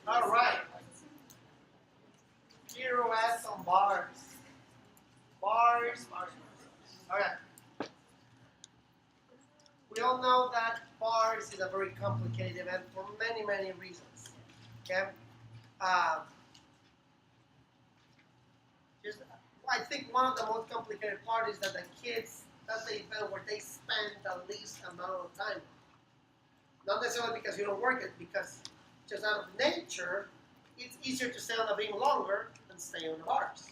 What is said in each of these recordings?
All right. Pirouettes on bars. Bars, bars, bars. Okay. We all know that bars is a very complicated event for many, many reasons. Okay. Uh, just, I think one of the most complicated part is that the kids, that's the event where they spend the least amount of time. Not necessarily because you don't work it, because just out of nature, it's easier to stay on the beam longer than stay on the bars.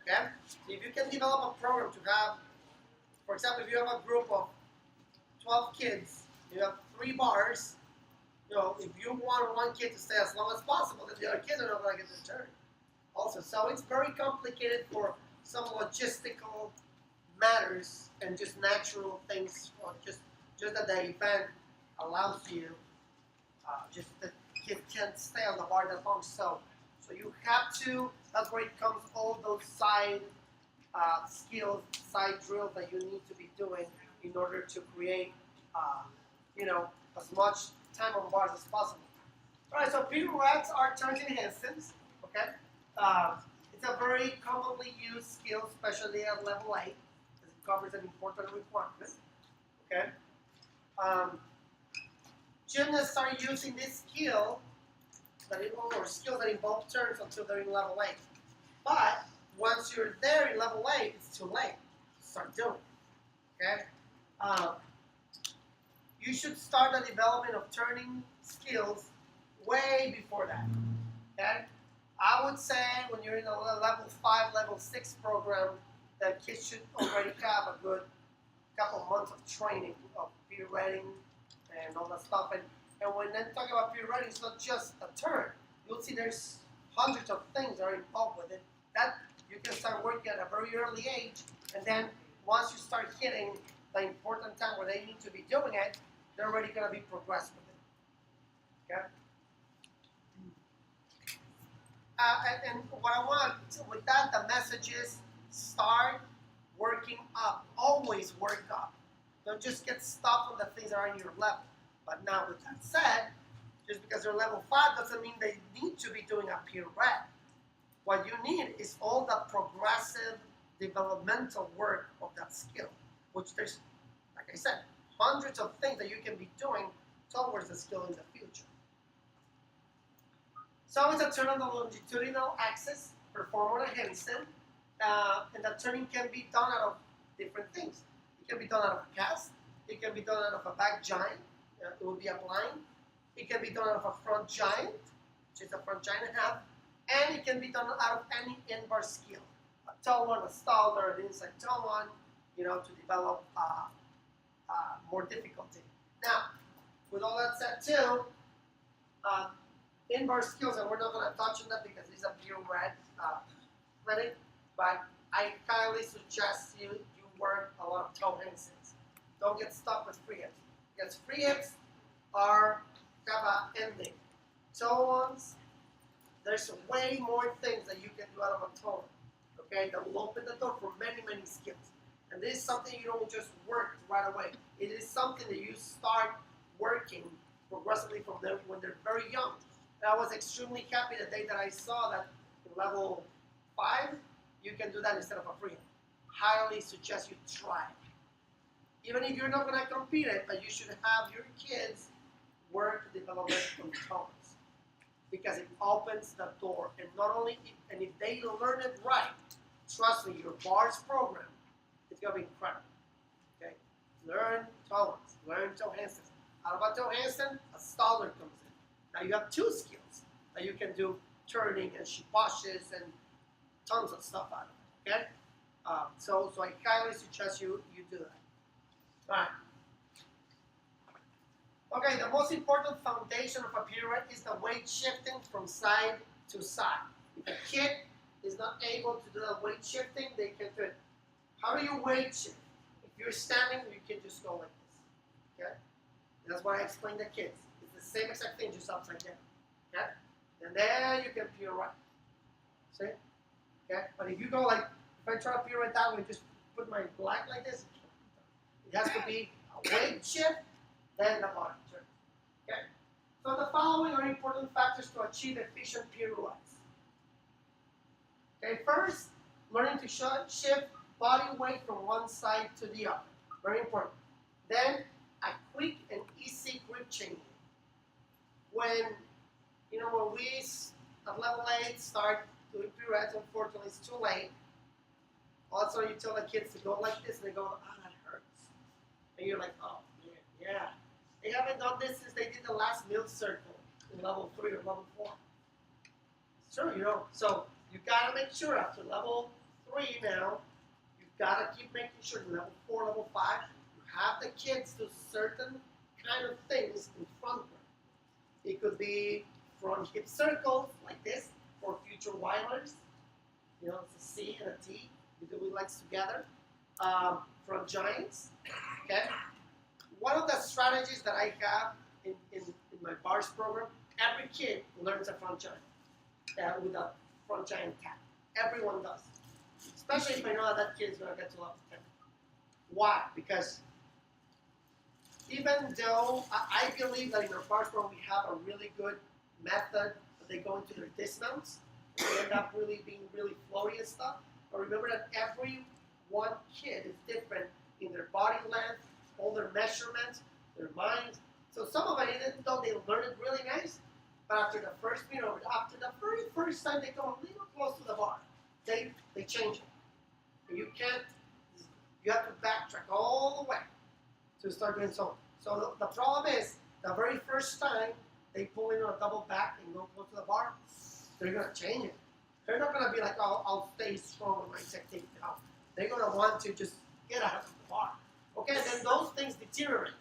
Okay? So if you can develop a program to have, for example, if you have a group of 12 kids, you have 3 bars, if you want one kid to stay as long as possible, then the other kids are not going to get their turn. Also, so it's very complicated for some logistical matters and just natural things, or just that the event allows you, just the kid can't stay on the bar that long. So you have to. That's where it comes all those side skills, side drills that you need to be doing in order to create, as much time on bars as possible. All right. So pirouettes are turns in handstands. Okay. It's a very commonly used skill, especially at level 8, because it covers an important requirement. Okay. Gymnasts are using this skill or skills that involve turns until they're in level 8. But once you're there in level 8, it's too late to start doing it. Okay? You should start the development of turning skills way before that. Okay? I would say when you're in a level 5, level 6 program, that kids should already have a good couple months of training of pirouetting and all that stuff. And when then talking about pirouetting, it's not just a turn. You'll see there's hundreds of things that are involved with it that you can start working at a very early age. And then once you start hitting the important time where they need to be doing it, they're already going to be progressed with it. Okay? And what I want with that, the message is start working up. Always work up. Don't just get stuck on the things that are in your level. But now with that said, just because they're level 5 doesn't mean they need to be doing a pirouette. What you need is all the progressive developmental work of that skill, which there's, like I said, hundreds of things that you can be doing towards the skill in the future. So it's a turn on the longitudinal axis, performed on a handstand, and that turning can be done out of different things. It can be done out of a cast, it can be done out of a back giant, it will be a blind, it can be done out of a front giant, which is a front giant and a half, and it can be done out of any in-bar skill. A toe one, a stalder, an inside toe one, to develop more difficulty. Now, with all that said too, in-bar skills, and we're not going to touch on that because it's a pirouette clinic, but I highly suggest you work a lot of toe handstands. Don't get stuck with free hips, because free hips have an ending. Toe ones, there's way more things that you can do out of a toe, okay, that will open the door for many, many skills. And this is something you don't just work right away. It is something that you start working progressively from them when they're very young. And I was extremely happy the day that I saw that in level 5, you can do that instead of a free hip. Highly suggest you try it. Even if you're not going to compete it, but you should have your kids work development on tones, because it opens the door. And not only, and if they learn it right, trust me, your bars program is going to be incredible. Okay, learn tones, learn toe handstands. Out of a toe handstand, a stalder comes in. Now you have 2 skills that you can do: turning and shipashes and tons of stuff out of it. Okay, so I highly suggest you do that. All right. Okay, the most important foundation of a pirouette is the weight shifting from side to side. If a kid is not able to do the weight shifting, they can do it. How do you weight shift? If you're standing, you can just go like this. Okay? That's what I explain to kids. It's the same exact thing, just upside down. Okay? And then you can pirouette. See? Okay? But if you go like, if I try to pirouette that way, just put my leg like this, it has to be a weight shift then the body turns. Okay? So the following are important factors to achieve efficient pirouettes. Okay, first, learning to shift body weight from one side to the other. Very important. Then, a quick and easy grip changing. When we at level 8 start doing pirouettes, unfortunately it's too late. Also, you tell the kids to go like this, and they go, that hurts. And you're like, oh, man, yeah. They haven't done this since they did the last middle circle in level 3 or level 4. It's true, So, you got to make sure after level 3 now, you've got to keep making sure in level 4, level 5, you have the kids do certain kind of things in front of them. It could be front hip circles like this for future wilders. It's a C and a T. We do legs together. Front giants. Okay. One of the strategies that I have in my bars program, every kid learns a front giant with a front giant tap. Everyone does. Especially if I know that kid is going to get to level 10. Why? Because even though I believe that in our bars program we have a really good method that they go into their dismounts, and they end up really being really floaty and stuff. But remember that every one kid is different in their body length, all their measurements, their minds. So some of it, even though they learn it really nice, but after the first after the very first time they go a little close to the bar, they change it. And you have to backtrack all the way to start doing so. So the problem is, the very first time they pull in on a double back and go close to the bar, they're going to change it. They're not going to be like, oh, I'll stay strong with my technique now. They're going to want to just get out of the bar. Okay, then those things deteriorate.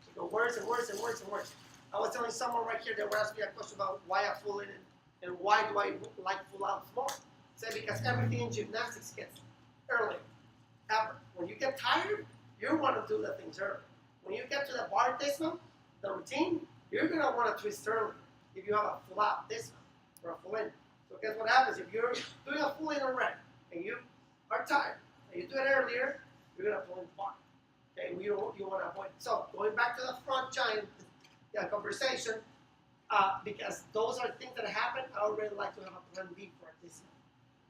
They go worse and worse and worse and worse. I was telling someone right here, they were asking me a question about why I full in and why do I like full outs more. I said because everything in gymnastics gets earlier. Ever. When you get tired, you want to do the things early. When you get to the bar dismount, the routine, you're going to want to twist early if you have a full out dismount or a full in. So guess what happens? If you're doing a full in already and you are tired and you do it earlier, you're going to pull in the bar. Okay, you want to avoid it. So going back to the front giant conversation, because those are things that happen, I would really like to have a plan B for this,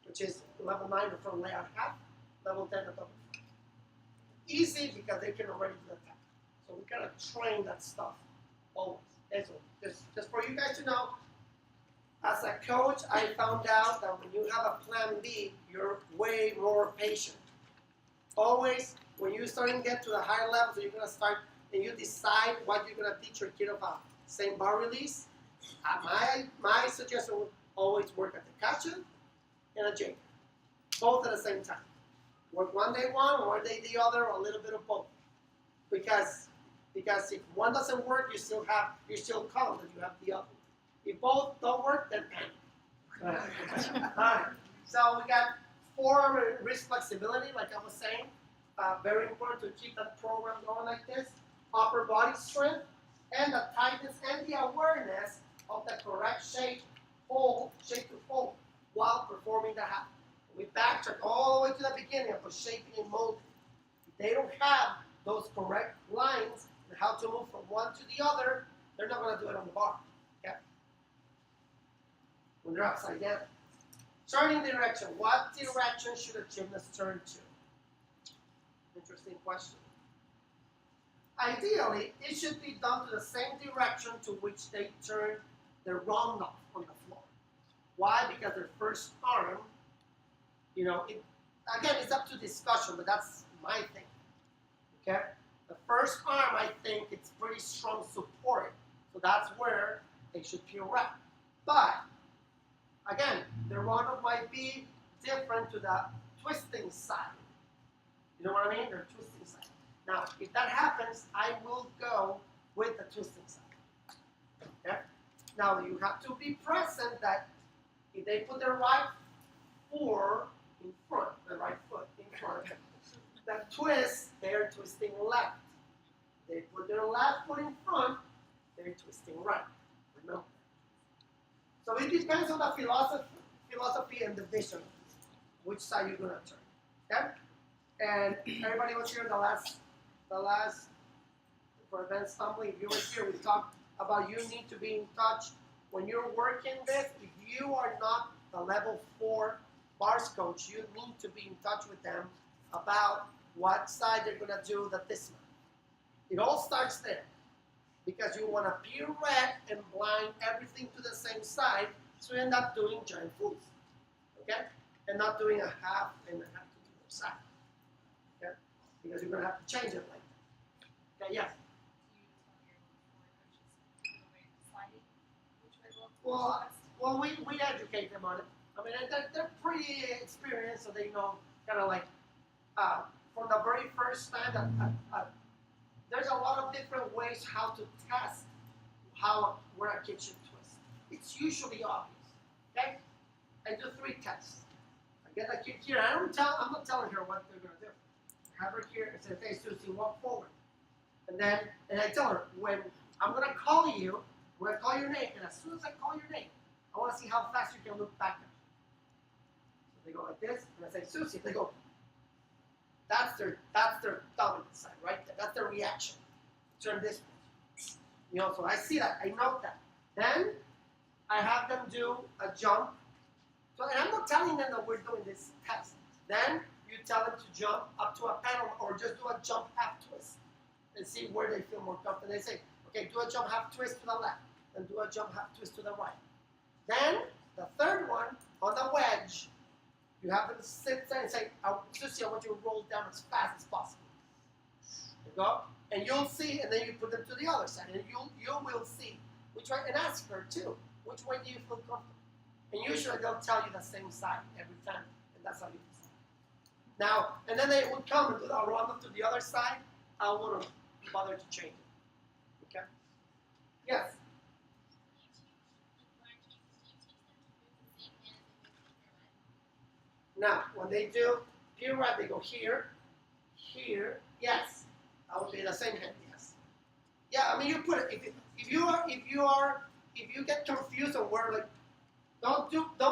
which is level 9 or front layout half, level 10 or double front. Easy because they can already do the tap. So we gotta train that stuff always. And so just for you guys to know, as a coach, I found out that when you have a plan B, you're way more patient. Always, when you start to get to the higher levels, you're gonna start and you decide what you're gonna teach your kid about. Same bar release. My suggestion would always work at the catcher and a J. Both at the same time. Work one day one, one day the other, or a little bit of both. Because if one doesn't work, you're still calm that you have the other. If both don't work, then panic. Alright. So we got forearm and wrist flexibility, like I was saying. Very important to keep that program going like this. Upper body strength, and the tightness and the awareness of the correct shape to hold while performing the half. We backtrack all the way to the beginning of the shaping and molding. If they don't have those correct lines and how to move from one to the other, they're not going to do it on the bar. Okay? When they're upside down. Turning direction. What direction should a gymnast turn to? Interesting question. Ideally, it should be done to the same direction to which they turn their round off on the floor. Why? Because their first arm, again, it's up to discussion, but that's my thing. Okay? The first arm, I think, it's pretty strong support, so that's where they should pirouette. But, again, the round off might be different to the twisting side. You know what I mean? They're twisting side. Now, if that happens, I will go with the twisting side. Okay? Now, you have to be present that if they put their right foot in front, the right foot in front, that twist, they're twisting left. They put their left foot in front, they're twisting right. Remember? So it depends on the philosophy and the vision, which side you're going to turn. Okay? And everybody was here the last For advanced stumbling, if you were here, we talked about you need to be in touch. When you're working this, if you are not the level 4 bars coach, you need to be in touch with them about what side they're going to do the dismount. It all starts there because you want to pirouette and blind everything to the same side, so you end up doing giant fools, okay? And not doing a half and a half to the other side, okay? Because you're going to have to change it like that. Okay, yes? Well, we educate them on it. I mean, they're pretty experienced, so they know kind of like from the very first time that there's a lot of different ways how to test where a kid should twist. It's usually obvious. Okay, I do 3 tests. I get a kid here. I'm not telling her what they're gonna do. I have her here and say, "Hey, Susie, walk forward." And I tell her when I'm gonna call you. I'm going to call your name, and as soon as I call your name, I want to see how fast you can look back. So they go like this, and I say, Susie, they go. That's their dominant side, right? That's their reaction. Turn this way. You know, so I see that, I note that. Then I have them do a jump. So, and I'm not telling them that we're doing this test. Then you tell them to jump up to a panel or just do a jump half twist and see where they feel more comfortable. They say, okay, do a jump half twist to the left, and do a jump half twist to the right. Then, the third one, on the wedge, you have them sit there and say, Susie, I want you to roll down as fast as possible. You go, and you'll see, and then you put them to the other side, and you will see which way, and ask her too, which way do you feel comfortable? And usually they'll tell you the same side every time, and that's how you decide. Now, and then they would come and do the run up to the other side. I wouldn't bother to change it. Okay? Yes? Now, when they do pirouette, they go here, here, yes. That would be the same hand, yes. Yeah, I mean, you put it, if you get confused on where, like, don't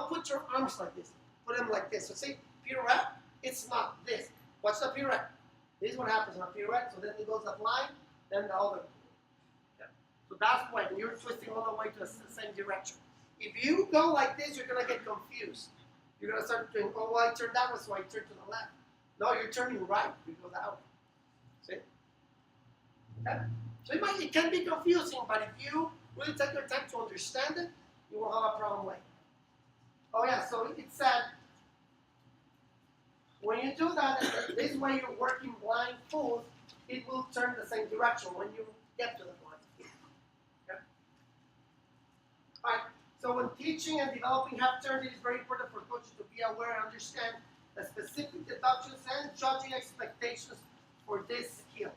put your arms like this. Put them like this. So see, pirouette, it's not this. What's the pirouette? This is what happens in a pirouette. So then it goes the line, then the other. Yeah. So that's when you're twisting all the way to the same direction. If you go like this, you're gonna get confused. You're gonna start doing, oh, well, I turned that way, so I turn to the left. No, you're turning right. You go that way. See? Okay. So it can be confusing, but if you really take your time to understand it, you won't have a problem later. Oh yeah, so it said, when you do that, this way you're working blindfold, it will turn the same direction when you get to the blindfold. Okay? Alright, so when teaching and developing half turns, it is very important for coaches to be aware and understand the specific deductions and judging expectations for these skills.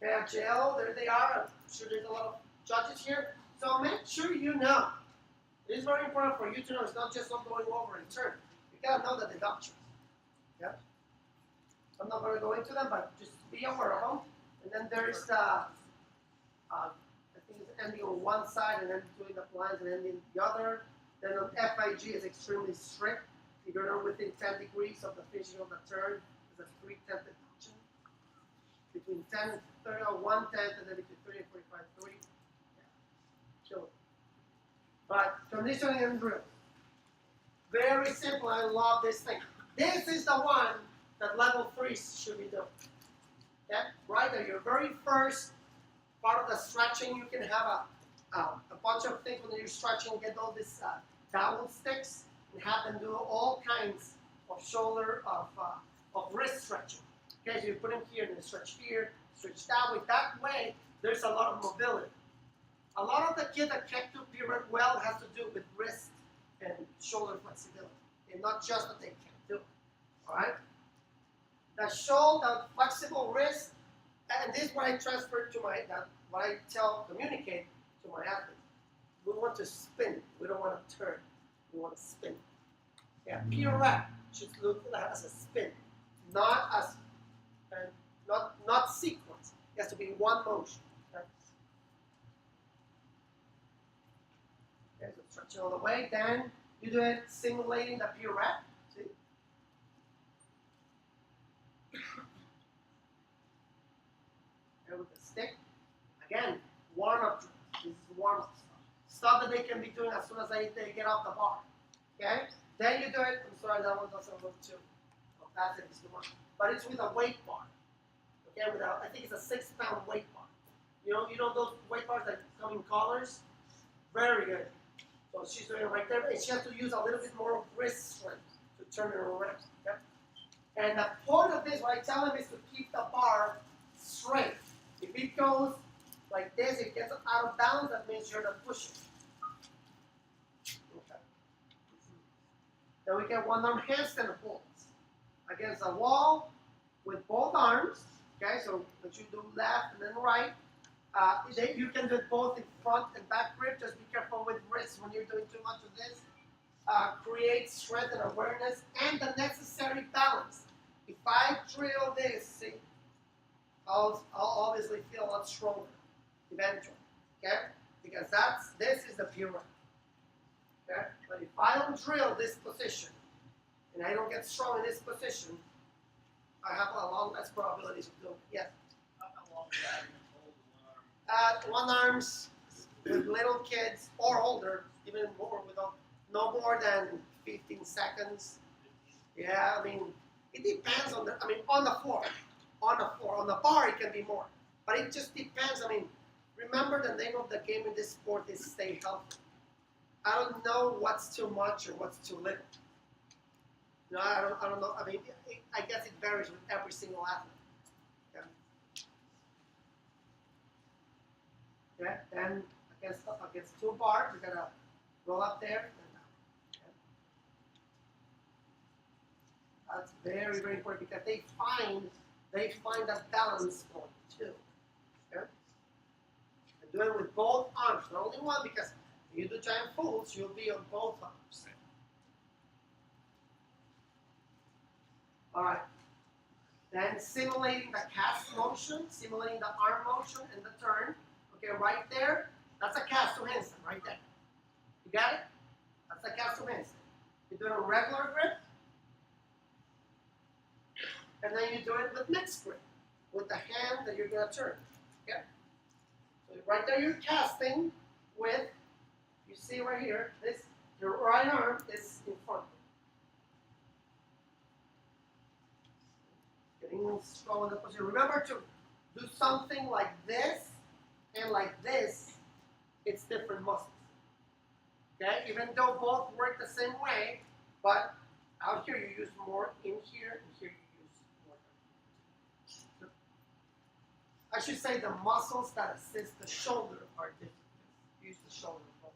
Okay, JL, there they are. I'm sure there's a lot of judges here. So make sure you know. It is very important for you to know it's not just not going over and turn. You gotta know the deductions. Yeah? I'm not going to go into them, but just be aware of them. And then there is I think it's ending on one side and then doing the blinds and ending the other. Then on FIG is extremely strict. If you're not within 10 degrees of the finishing of the turn, it's a 3/10 deduction. Between 10 and 30, or 1/10, and then between 30 and 45, 3. Yeah. Chill. But conditioning and drill. Very simple. I love this thing. This is the one that level 3 should be doing. Okay? Right there, your very first part of the stretching, you can have a bunch of things when you're stretching, get all these dowel sticks and have them do all kinds of shoulder, of wrist stretching. Okay, so you put them here and then stretch here, stretch that way. That way, there's a lot of mobility. A lot of the kids that can't do pirouette well has to do with wrist and shoulder flexibility, and not just that they can't do it. All right. The shoulder, flexible wrist, and this is what I transfer to what I communicate to my athletes. We want to spin. We don't want to turn. We want to spin. Yeah, pirouette should look as a spin, not as not sequence. It has to be one motion. Okay, okay, so stretch it all the way. Then you do it simulating the pirouette. See? that they can be doing as soon as they get off the bar. Okay? Then you do it. I'm sorry, that one doesn't look too fast. It's too much. But it's with a weight bar. Okay, with I think it's a 6-pound weight bar. You know those weight bars that come in colors? Very good. So she's doing it right there, and she has to use a little bit more wrist strength to turn it around. Okay? And the point of this, what I tell them, is to keep the bar straight. If it goes like this, it gets out of balance, that means you're not pushing. Okay. Then we get one arm handstand holds against the wall with both arms. Okay, so what you do left and then right. You can do it both in front and back grip. Just be careful with wrists when you're doing too much of this. Create strength and awareness and the necessary balance. If I drill this, see, I'll obviously feel a lot stronger eventually. Okay, because this is the pirouette. Okay, but if I don't drill this position and I don't get strong in this position, I have a lot less probabilities of doing it. Yes. How long do you hold One arms with little kids or older, even more, no more than 15 seconds. Yeah, I mean, it depends on on the floor. On the bar, it can be more. But it just depends. I mean, remember the name of the game in this sport is stay healthy. I don't know what's too much or what's too little. No, I don't know. I mean, I guess it varies with every single athlete. Okay, then against 2 bars, we gotta roll up there and down. Okay. That's very, very important because they find that balance point too. Okay? And do it with both arms, not only one, because if you do giant folds, you'll be on both arms. All right. Then simulating the cast motion, simulating the arm motion and the turn. Okay, right there, that's a cast to handstand, right there. You got it? That's a cast to handstand. You do it a regular grip, and then you do it with mixed grip, with the hand that you're going to turn. Okay? So right there, you're casting with, you see right here, your right arm is in front. Getting strong in the position. Remember to do something like this and like this. It's different muscles. Okay? Even though both work the same way, but out here you use more in here, and here you use more. I should say the muscles that assist the shoulder are different. Use the shoulder more.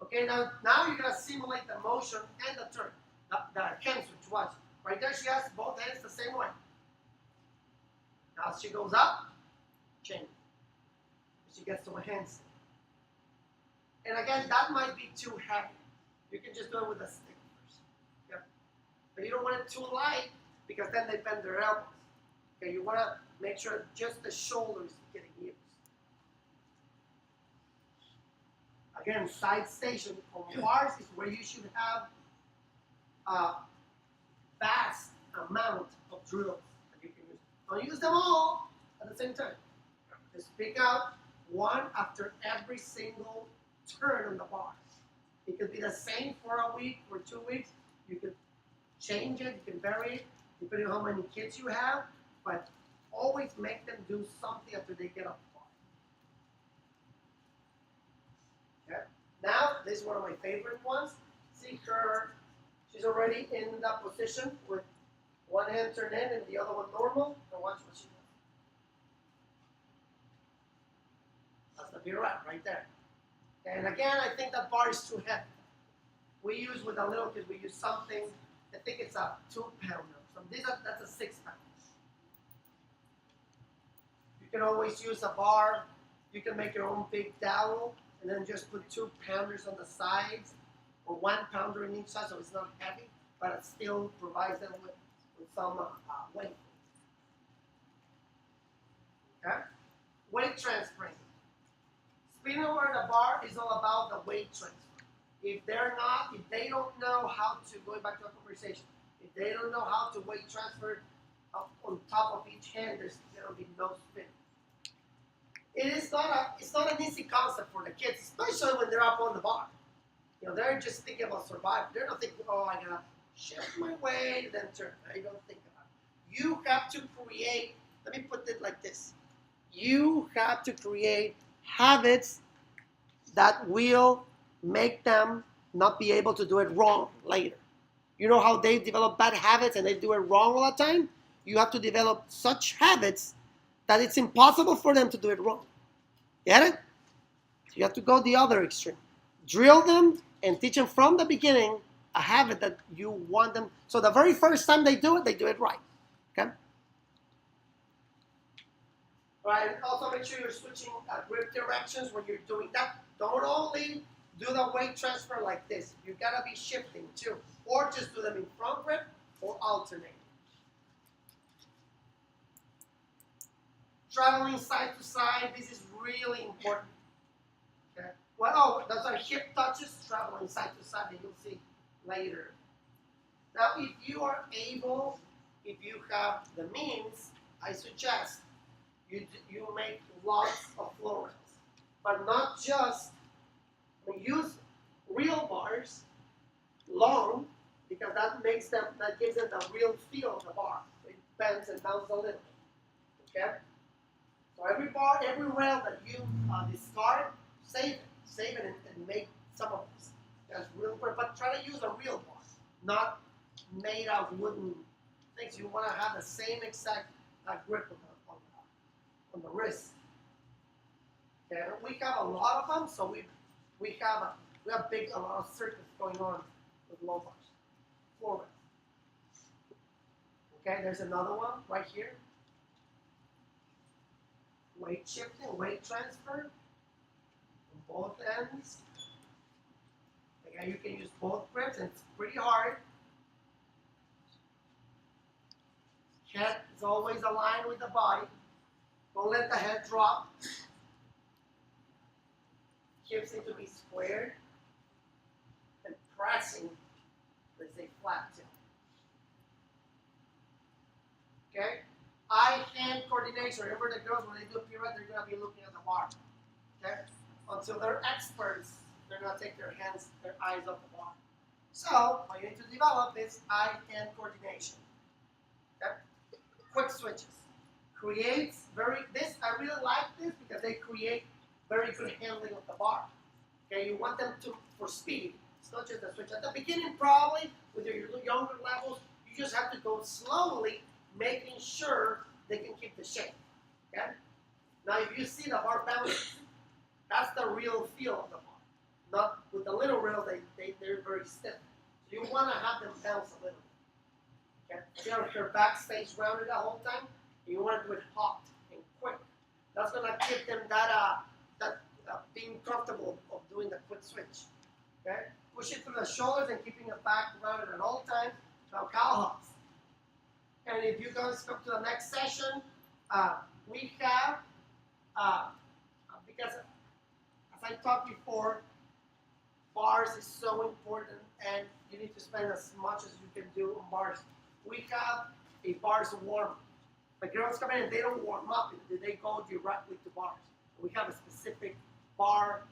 Okay, now you're going to simulate the motion and the turn. The hand switch, watch. Right there, she has both hands the same way. Now she goes up, change. She gets to a handstand. And again, that might be too heavy. You can just do it with a stick first. Okay? But you don't want it too light because then they bend their elbows. Okay, you want to make sure just the shoulders getting used. Again, side station on bars is where you should have a vast amount of drills that you can use. Don't use them all at the same time. Just pick out one after every single turn on the bar. It could be the same for a week or 2 weeks. You could change it, you can vary it, depending on how many kids you have, but always make them do something after they get off the bar. Okay? Now, this is one of my favorite ones. See her, she's already in that position with one hand turned in and the other one normal, and watch what she does. That's the pirouette right there. And again, I think that bar is too heavy. We use with the little kids, we use something, I think it's a 2-pounder. So that's a 6-pounder. You can always use a bar. You can make your own big dowel and then just put 2 pounders on the sides or 1 pounder in each side so it's not heavy, but it still provides them with some weight. Okay? Weight transferring. Spinning over the bar is all about the weight transfer. If they don't know how to, going back to our conversation, if they don't know how to weight transfer up on top of each hand, there's going to be no spin. It's not an easy concept for the kids, especially when they're up on the bar. They're just thinking about survival. They're not thinking, oh, I gotta shift my weight, then turn. They don't think about it. You have to create, let me put it like this. You have to create habits that will make them not be able to do it wrong later. You know how they develop bad habits and they do it wrong all the time? You have to develop such habits that it's impossible for them to do it wrong. Get it? So you have to go the other extreme. Drill them and teach them from the beginning a habit that you want them. So the very first time they do it right. Okay? All right. Also make sure you're switching grip directions when you're doing that. Don't only do the weight transfer like this. You gotta be shifting too, or just do them in front grip or alternate. Traveling side to side. This is really important. Okay. Well, those are hip touches, traveling side to side, that you'll see later. Now, if you are able, if you have the means, I suggest you make lots of floor rails, but not just use real bars, long, because that gives them the real feel of the bar. It bends and bounces a little bit. Okay. So every rail that you discard, save it and make some of this. That's real quick, but try to use a real bar, not made out of wooden things. You want to have the same exact grip on the wrist. Okay, we have a lot of them, so we have a lot of circuits going on with low bars, floor rails. Okay, there's another one right here. Weight shifting, weight transfer on both ends. Again, you can use both grips, and it's pretty hard. Head is always aligned with the body. Don't let the head drop. Hips need to be squared and pressing, let's say, flat tilt. Okay? Eye-hand coordination. Remember the girls, when they do a pirouette, they're going to be looking at the bar. Okay? Until they're experts, they're going to take their eyes off the bar. So, what you need to develop is eye-hand coordination. Okay? Quick switches. I really like this because they create very good handling of the bar. Okay? You want them for speed. It's not just a switch. At the beginning, probably, with your younger levels, you just have to go slowly, making sure they can keep the shape. Okay? Now, if you see the bar bounce, that's the real feel of the bar. Not with the little rail, they're very stiff. So you want to have them bounce a little bit. Okay? See how your back stays rounded the whole time? You want to do it hot and quick. That's going to give them that being comfortable of doing the quick switch. Okay? Push it through the shoulders and keeping the back rounded at all times. Now, cow hops. And if you guys come to the next session, we have, because as I talked before, bars is so important and you need to spend as much as you can do on bars. We have a bars warm. The girls come in and they don't warm up, they go directly to bars. We have a specific bar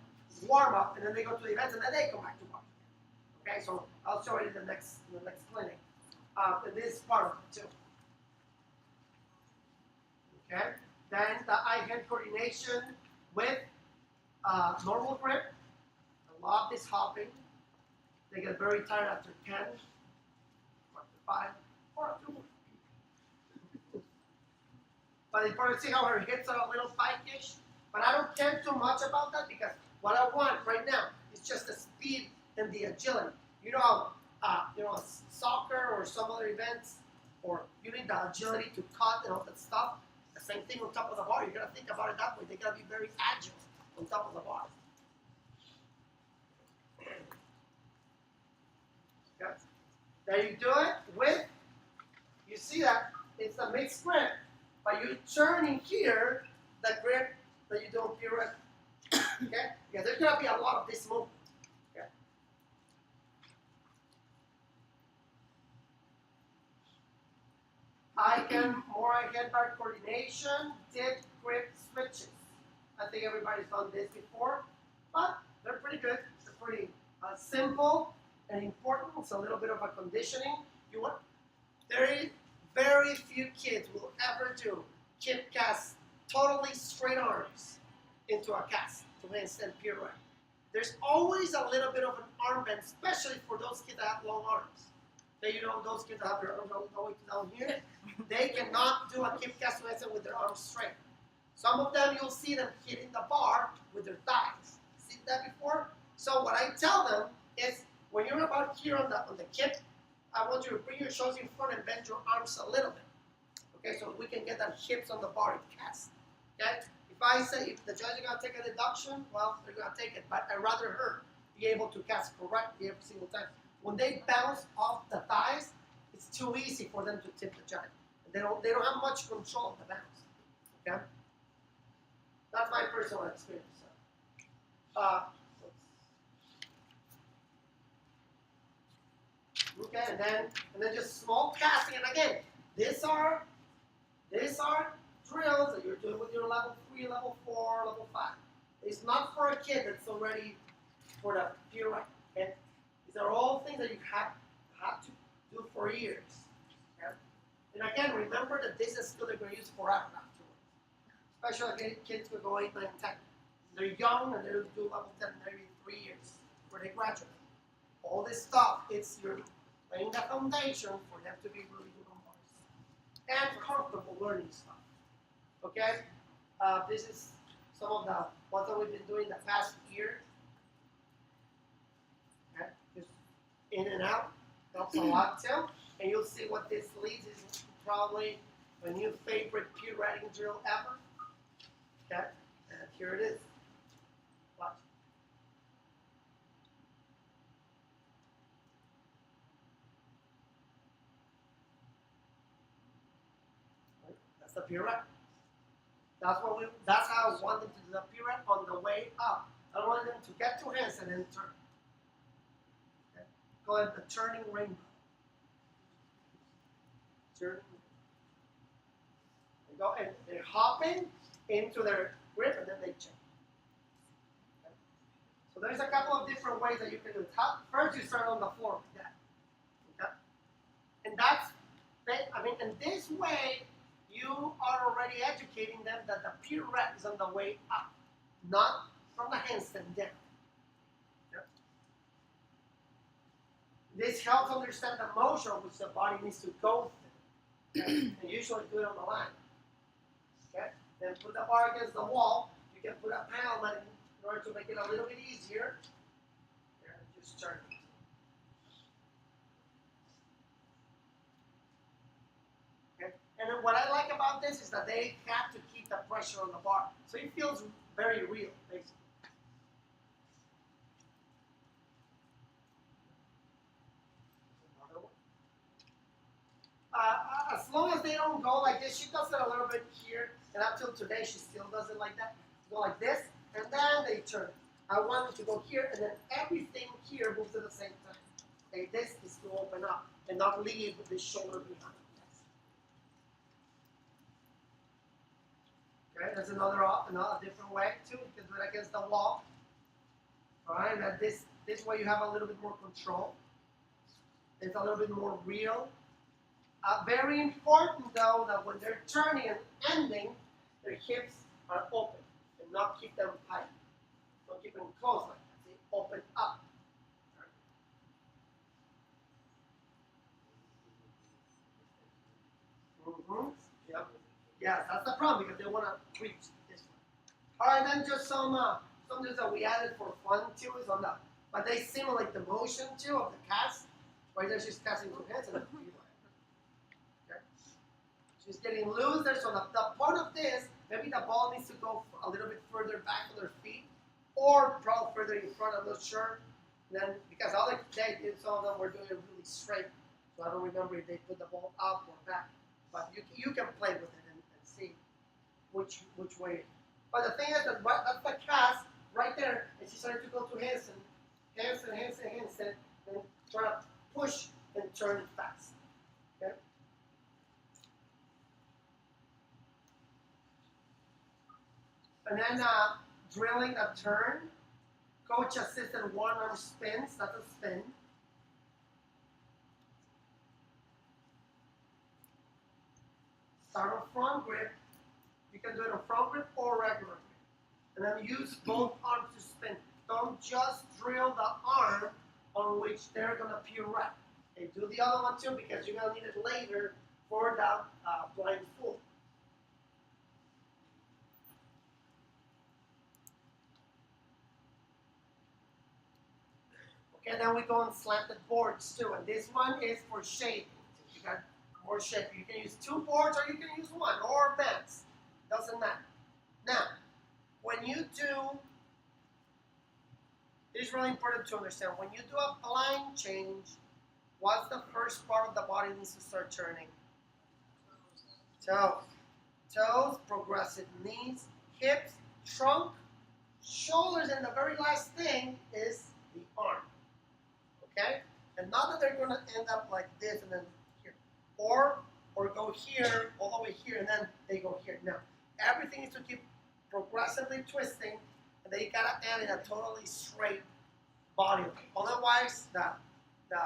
warm up, and then they go to the events, and then they come back to bars. Okay, so I'll show you in the next clinic. And this is part of it too. Okay, then the eye-hand coordination with normal grip. I love this hopping. They get very tired after 10, after 5, or 2 more. But you probably see how her hips are a little pikeish. But I don't care too much about that because what I want right now is just the speed and the agility. You know how, soccer or some other events, or you need the agility to cut and all that stuff. The same thing on top of the bar. You gotta think about it that way. They gotta be very agile on top of the bar. Okay. Then you do it with, you see that it's a mixed grip, but you turn in here the grip that you do on pirouette. Okay? Yeah, there's gonna be a lot of this movement. Okay. More eye-hand bar coordination, dip grip switches. I think everybody's done this before, but they're pretty good. They're pretty simple and important. It's a little bit of a conditioning. You want very few kids will ever do hip cast totally straight arms into a cast to handstand pirouette. There's always a little bit of an arm bend, especially for those kids that have long arms. So you know those kids that have their arms all the way down here, they cannot do a hip cast to handstand with their arms straight. Some of them you'll see them hitting the bar with their thighs. Seen that before? So what I tell them is when you're about here on the hip, I want you to bring your shoulders in front and bend your arms a little bit. Okay, so we can get that hips on the bar in cast. Okay? If I say if the judge is gonna take a deduction, well, they're gonna take it. But I'd rather her be able to cast correctly every single time. When they bounce off the thighs, it's too easy for them to tip the judge. They don't have much control of the bounce. Okay? That's my personal experience. Okay, and then just small casting. And again, these are drills that you're doing with your level 3, level 4, level 5. It's not for a kid that's already for the pirouette. Okay? These are all things that you have to do for years. Okay? And again, remember that this is still they're going to use forever afterwards. Especially kids who go 8, 9, 10. They're young and they'll do level 10 maybe 3 years before they graduate. All this stuff, it's you're laying the foundation for them to be really good on bars and comfortable learning stuff. Okay, this is some of the ones that we've been doing the past year. Okay, just in and out helps a lot too, and you'll see what this leads is probably a new favorite pirouetting drill ever. Okay, and here it is. Watch. That's the pirouette. That's how I want them to do the pirouette on the way up. I want them to get to hands and then turn. Okay. Call it the turning rainbow. Turning. They go and they're hopping into their grip and then they change. Okay. So there's a couple of different ways that you can do it. First, you start on the floor like that. Okay. And in this way, you are already educating them that the pirouette is on the way up, not from the handstand down. Yep. This helps understand the motion which the body needs to go through. Okay? And usually do it on the line. Okay? Then put the bar against the wall. You can put a panel in order to make it a little bit easier. Here, just turn it. And then what I like about this is that they have to keep the pressure on the bar. So it feels very real, basically. Another one. As long as they don't go like this, she does it a little bit here, and up till today she still does it like that. Go like this, and then they turn. I want them to go here, and then everything here moves at the same time. Okay, this is to open up and not leave the shoulder behind. Okay, there's another different way too. You can do it against the wall. All right, and this way you have a little bit more control. It's a little bit more real. Very important though that when they're turning and ending, their hips are open and not keep them tight. Don't keep them closed like that. See, open up. Mm-hmm. Yep. Yes, that's the problem because they want to reach this one. All right, then just some things that we added for fun too is on the, but they simulate the motion too of the cast. Right there, she's casting two hands and then okay. She's getting loose there. So the point of this, maybe the ball needs to go a little bit further back on their feet, or probably further in front. I'm not sure. And then because other days some of them were doing it really straight, so I don't remember if they put the ball up or back. But you can play with it and see which way. But the thing is that that's the cast right there, and she started to go to handstand, and try to push and turn fast. Okay. And then drilling a turn. Coach assisted one-arm spins. That's a spin. Start on front grip. You can do it on front grip or regular grip. And then use both arms to spin. Don't just drill the arm on which they're going to pirouette. Okay, do the other one too because you're going to need it later for the blind full. Okay, then we go on slanted boards too. And this one is for shaping. You got more shape. You can use 2 boards or you can use 1 or bends. Doesn't matter. Now, when you do, it's really important to understand, when you do a blind change, what's the first part of the body needs to start turning? Toes. Toes, progressive knees, hips, trunk, shoulders, and the very last thing is the arm. Okay? And not that they're going to end up like this and then here. Or go here, all the way here, and then they go here. Now, everything needs to keep progressively twisting, and then you got to add in a totally straight body. Otherwise, the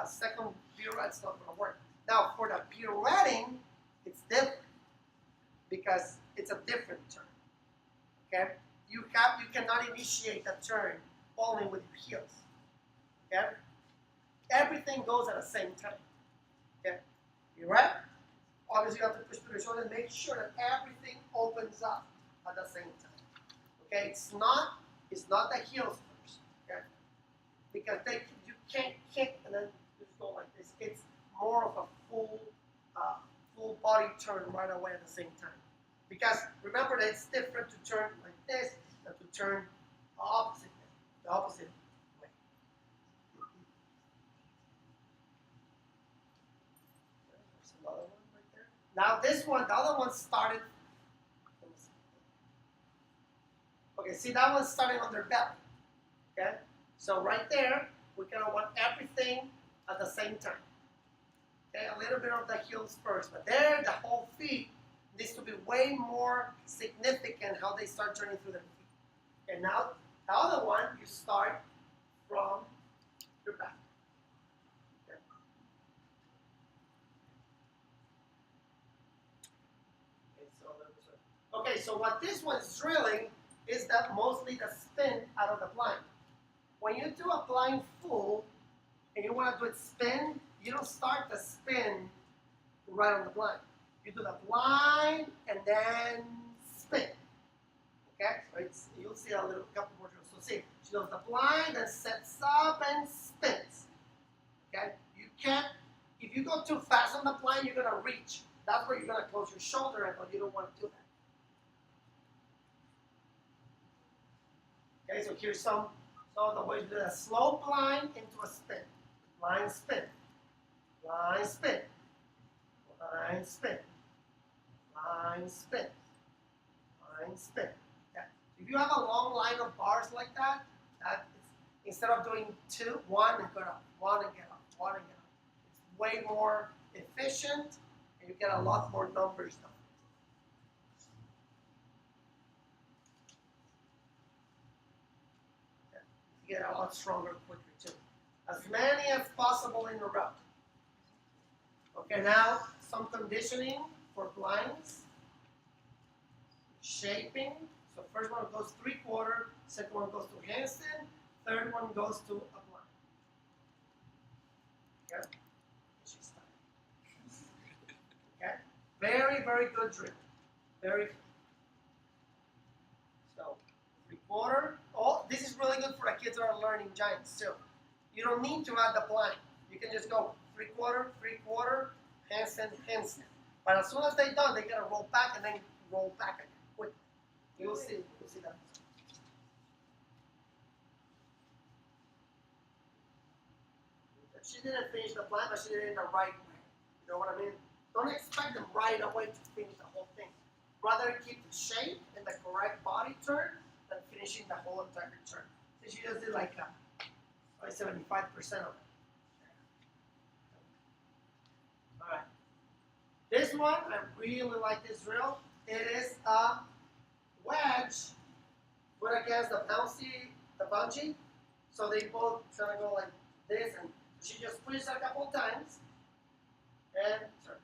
second pirouette's not going to work. Now, for the pirouetting, it's different because it's a different turn. Okay? You cannot initiate the turn only with your heels. Okay? Everything goes at the same time. Okay? You right? Obviously, you have to push through your shoulder and make sure that everything opens up at the same time. Okay? It's not the heels first. Okay? Because you can't kick and then just go like this. It's more of a full body turn right away at the same time. Because remember that it's different to turn like this than to turn the opposite way. There's another one right there. Now this one, the other one started. Okay, see that one starting on their belly. Okay, so right there, we're gonna want everything at the same time. Okay, a little bit of the heels first, but there, the whole feet needs to be way more significant how they start turning through their feet. And now, the other one, you start from your back. Okay, so what this one's drilling is that mostly the spin out of the blind. When you do a blind full and you want to do it spin, you don't start the spin right on the blind. You do the blind and then spin. Okay? So you'll see a couple more drills. So see, she does the blind and sets up and spins. Okay? You can't, if you go too fast on the blind, you're gonna reach. That's where you're gonna close your shoulder angle. You don't want to do that. Okay, so here's some of the ways to do a slow blind into a spin. Blind spin. Blind spin. Blind spin. Blind spin. Blind spin. Yeah. If you have a long line of bars like that, instead of doing 2, 1 and get up, 1 and get up, 1 and get up, it's way more efficient and you get a lot more numbers done. Yeah. You get a lot stronger quicker too. As many as possible in a row. Okay, now some conditioning for blinds. Shaping. So first one goes 3/4, second one goes to handstand, third one goes to a blind. Okay? She's tired. Okay? Very, very good drill. Very good. So 3/4. Oh, this is really good for the kids that are learning giants too. You don't need to add the blind. You can just go 3/4, 3/4, handstand, handstand. But as soon as they're done, they gotta roll back and then roll back again. Quickly. You'll see that. She didn't finish the blind, but she did it in the right way. You know what I mean? Don't expect them right away to finish the whole thing. Rather keep the shape and the correct body turn than finishing the whole entire turn. So she just did like 75% of it. Alright. This one, I really like this drill. It is a wedge put against the bungee, so they both try to go like this, and she just pushes a couple times, and turn.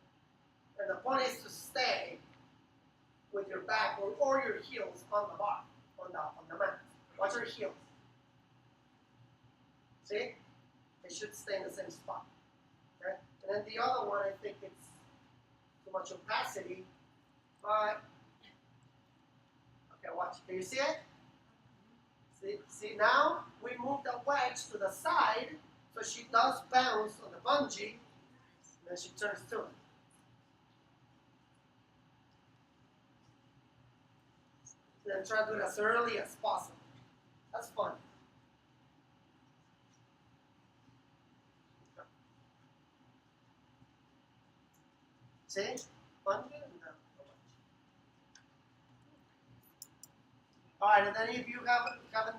And the point is to stay with your back or your heels on the bar, on the mat. Watch your heels. See? They should stay in the same spot. Okay? And then the other one, I think it's too much opacity, but okay, watch. Can you see it? See now we move the wedge to the side, so she does bounce on the bungee, and then she turns to it. And then try to do it as early as possible. That's fun. See? Bungee and then the wedge. All right, and then if you haven't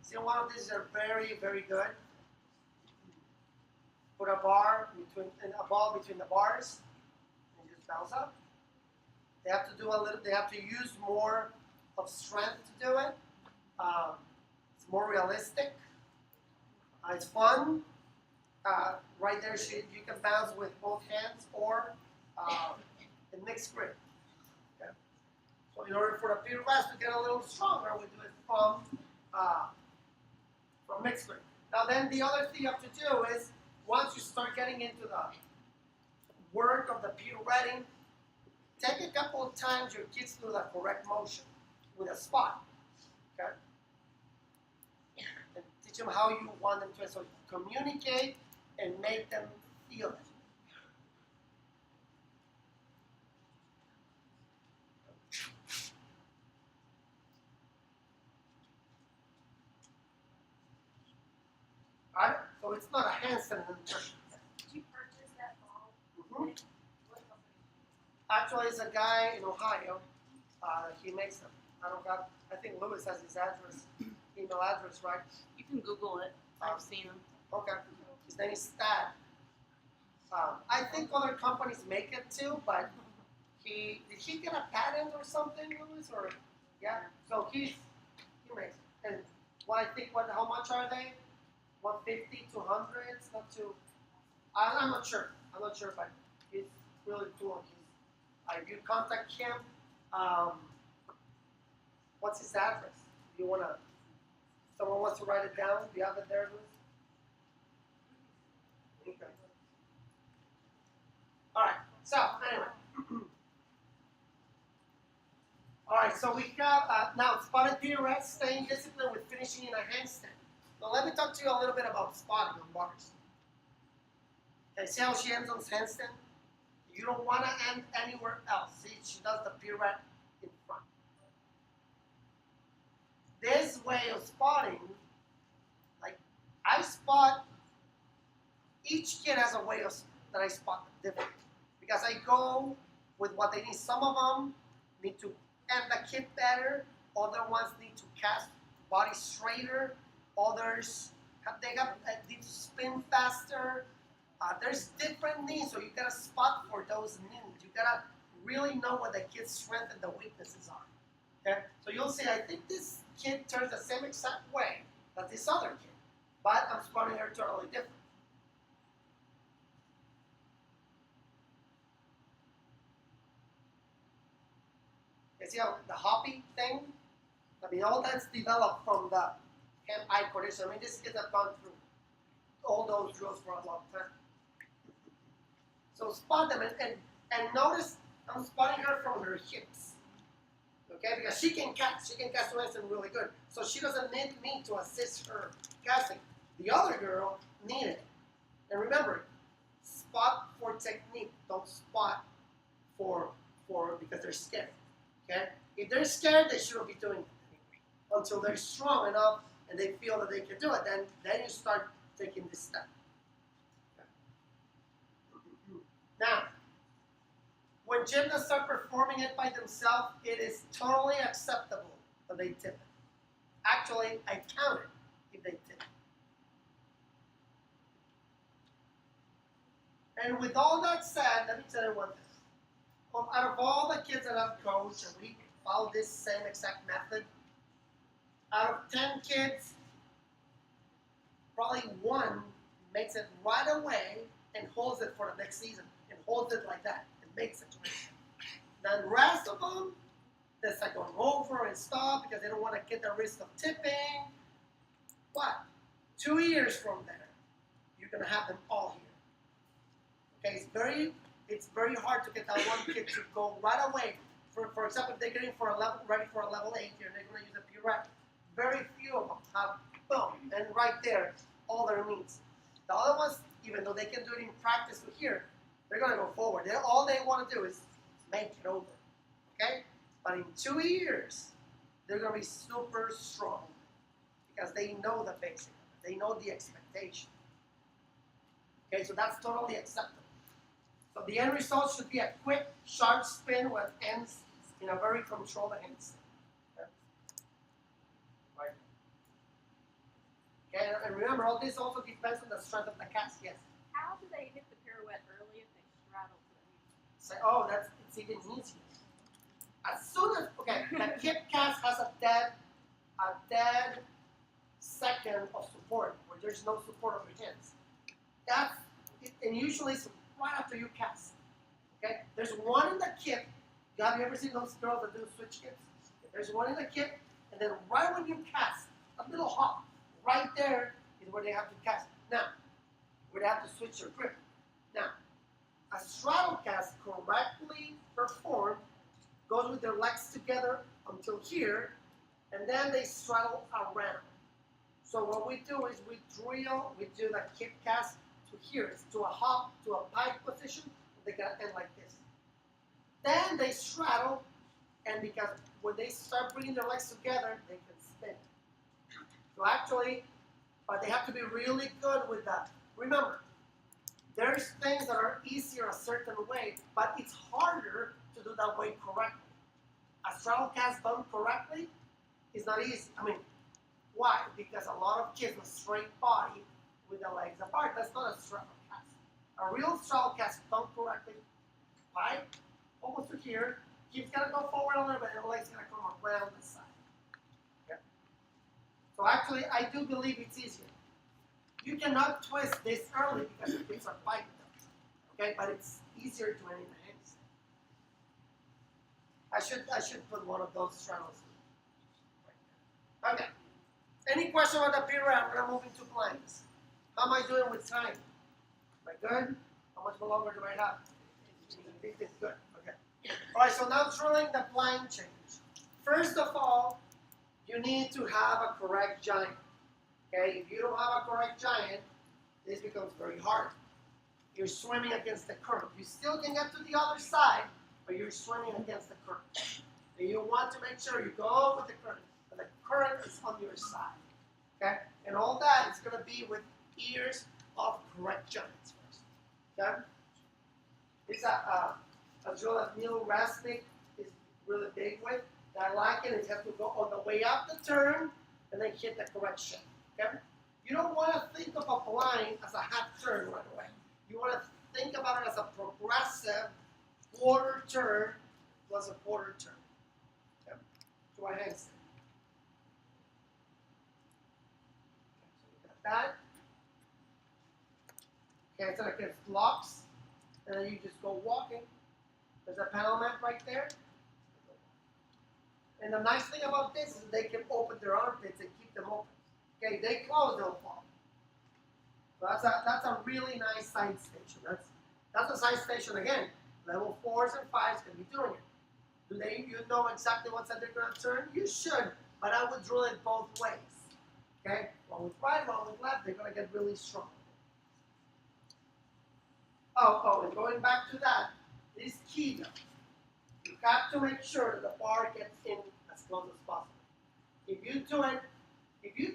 seen one of these, they're very, very good. Put a ball between the bars, and just bounce up. They have to do a little. They have to use more of strength to do it. It's more realistic. It's fun. Right there, you can bounce with both hands or in mixed grip. Okay? So in order for the pirouettes to get a little stronger, we do it from mixed grip. Now then, the other thing you have to do is once you start getting into the work of the pirouetting, take a couple of times your kids through the correct motion with a spot. Okay? And teach them how you want them to. So communicate and make them feel it. Alright? So it's not a handstand and turn. Did you purchase that ball? Mm-hmm. What company? Actually, it's a guy in Ohio. He makes them. I think Louis has his email address, right? You can Google it. I've seen them. Okay. His name is Stat. I think other companies make it too, but did he get a patent or something, Louis? Or yeah. So he makes it. And how much are they? 150, 200? It's not too. I'm not sure. But he's really cool. If you contact him, what's his address? Do you wanna? Someone wants to write it down. Do you have it there, Louis? Okay. All right. So anyway. All right. So we got now spotted pirouette, staying disciplined with finishing in a handstand. Now let me talk to you a little bit about spotting on bars. Okay. See how she ends on handstand? You don't want to end anywhere else. See, she does the pirouette in front. This way of spotting, like I spot, each kid has a way that I spot them different. Because I go with what they need. Some of them need to end the kid better. Other ones need to cast body straighter. Others need to spin faster. There's different needs, so you gotta spot for those needs. You gotta really know what the kid's strengths and the weaknesses are. Okay? So you'll see, I think this kid turns the same exact way as this other kid, but I'm spotting her totally different. You see how the hoppy thing? I mean, all that's developed from the hand-eye coordination. I mean, these kids have gone through all those drills for a long time. So spot them and notice I'm spotting her from her hips. Okay, because she can cast handstand really good. So she doesn't need me to assist her casting. The other girl needed it. And remember, spot for technique. Don't spot for because they're scared. Okay? If they're scared, they shouldn't be doing it anymore. Until they're strong enough and they feel that they can do it, then you start taking this step. Now, when gymnasts start performing it by themselves, it is totally acceptable that they tip it. Actually, I count it if they tip it. And with all that said, let me tell you one thing. Out of all the kids that I've coached, and we follow this same exact method, Out of 10 kids, probably one makes it right away and holds it for the next season and holds it like that and makes it. The rest of them, they start going over and stop because they don't want to get the risk of tipping. But 2 years from there, you're gonna have them all here. Okay, it's very hard to get that one kid to go right away. For example, if they're getting for a level ready for a level 8 here, and they're gonna use a pirouette. Very few of them have boom, and right there, all their needs. The other ones, even though they can do it in practice here, they're gonna go forward. All they want to do is make it over. Okay? But in 2 years, they're gonna be super strong because they know the basic. They know the expectation. Okay, so that's totally acceptable. So the end result should be a quick, sharp spin with ends in a very controlled handstand. Okay? Right. Okay, and remember, all this also depends on the strength of the cast. Yes. How do they hit the pirouette early if they straddle to the knee? Say, oh, it's even easier. As soon as the hip cast has a dead second of support where there's no support of your hands. That's it, and usually it's right after you cast. Okay, there's one in the kip. Have you ever seen those girls that do switch kips? There's one in the kip, and then right when you cast, a little hop right there is where they have to cast. Now, where they have to switch their grip. Now, a straddle cast correctly performed goes with their legs together until here, and then they straddle around. So what we do is we do the kip cast to here, it's to a hop, to a pike position, and they gotta end like this. Then they straddle, and because when they start bringing their legs together, they can spin. So actually, but they have to be really good with that. Remember, there's things that are easier a certain way, but it's harder to do that way correctly. A straddle cast done correctly is not easy. I mean, why? Because a lot of kids with straight body with the legs apart, that's not a straddle cast. A real straddle cast done correctly, right? Almost to here, hips gotta go forward a little bit, and the legs gotta come around the side. Okay? So actually, I do believe it's easier. You cannot twist this early because the hips are biting them. Okay, but it's easier to end in the hands. I should put one of those straddles. Okay. Any question about the pirouette? We're gonna move into planks. How am I doing with time? Am I good? How much longer do I have? I think it's good. Okay. All right. So now drilling the plank change. First of all, you need to have a correct giant. Okay. If you don't have a correct giant, this becomes very hard. You're swimming against the current. You still can get to the other side, but you're swimming against the current. And you want to make sure you go with the current, and the current is on your side. Okay? And all that is going to be with ears of correct giants first. Okay? It's a drill that Neil Rasnick is really big with. That I like it. It has to go on the way up the turn and then hit the correct shape. Okay? You don't want to think of a blind as a half turn right away. You want to think about it as a progressive quarter turn plus a quarter turn. Okay? To a handstand. That. Okay, so it gets blocks, and then you just go walking. There's a panel mat right there. And the nice thing about this is they can open their armpits and keep them open. Okay, if they close, they'll fall. So that's a really nice side station. That's a side station again. Level 4s and 5s can be doing it. Do you know exactly what side they're going to turn? You should, but I would drill it both ways. Okay? One with right, one with left, they're going to get really strong. Oh, and going back to that, this key though. You got to make sure that the bar gets in as close as possible. If you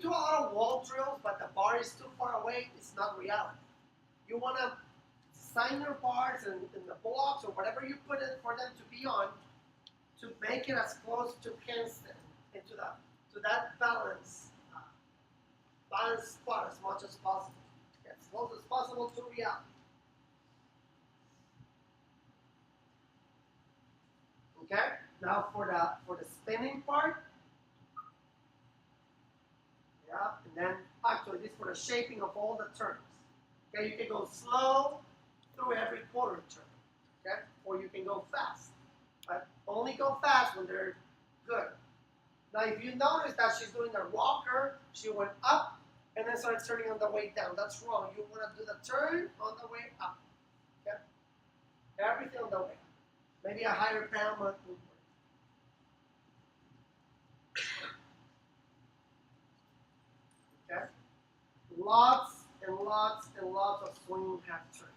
do a lot of wall drills, but the bar is too far away, it's not reality. You want to design your bars and the blocks or whatever you put in for them to be on to make it as close to handstand and to that balance spot as much as possible. As close as possible to reality. Okay? Now for the spinning part, and then actually this is for the shaping of all the turns. Okay, you can go slow through every quarter turn. Okay, or you can go fast. But only go fast when they're good. Now, if you notice that she's doing the rocker, she went up and then started turning on the way down. That's wrong. You want to do the turn on the way up. Okay? Everything on the way up. Maybe a higher pound would work. Okay? Lots and lots and lots of swinging half turns.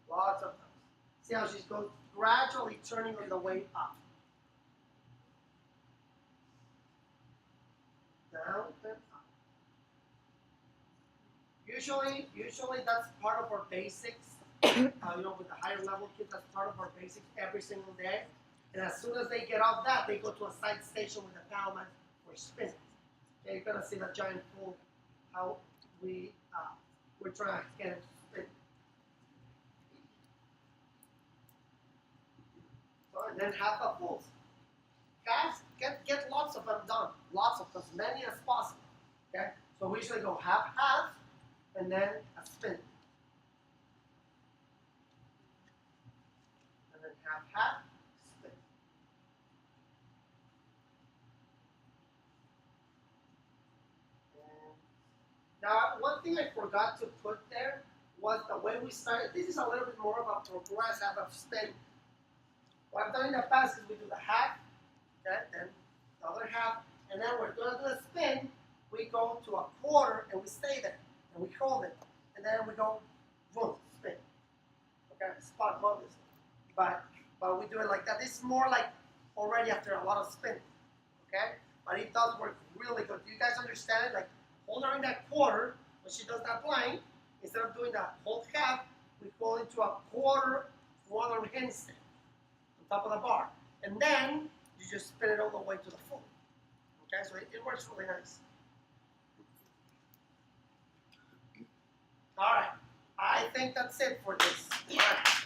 Lots of those. See how she's going gradually turning on the way up. Down and up. Usually that's part of our basics. With the higher level kids, that's part of our basics every single day. And as soon as they get off that, they go to a side station with a power mat for spinning. Okay, you're gonna see that giant pool, how we're trying to get it to spin. So, and then half a pulls. Guys, get lots of them done. Lots of them, as many as possible. Okay? So we usually go half, and then a spin. And then half, spin. And now, one thing I forgot to put there was the way we started. This is a little bit more of a progressive of spin. What I've done in the past is we do the half, okay, then the other half, and then we're going to do a spin. We go to a quarter and we stay there, and we hold it, and then we go, boom, spin. Okay, spot bonus. But we do it like that. This is more like already after a lot of spinning, okay? But it does work really good. Do you guys understand it? Like, hold her in that quarter when she does that blind. Instead of doing that whole half, we go into a quarter one-arm handstand on top of the bar. And then you just spin it all the way to the full. Okay, so it works really nice. All right, I think that's it for this. All right.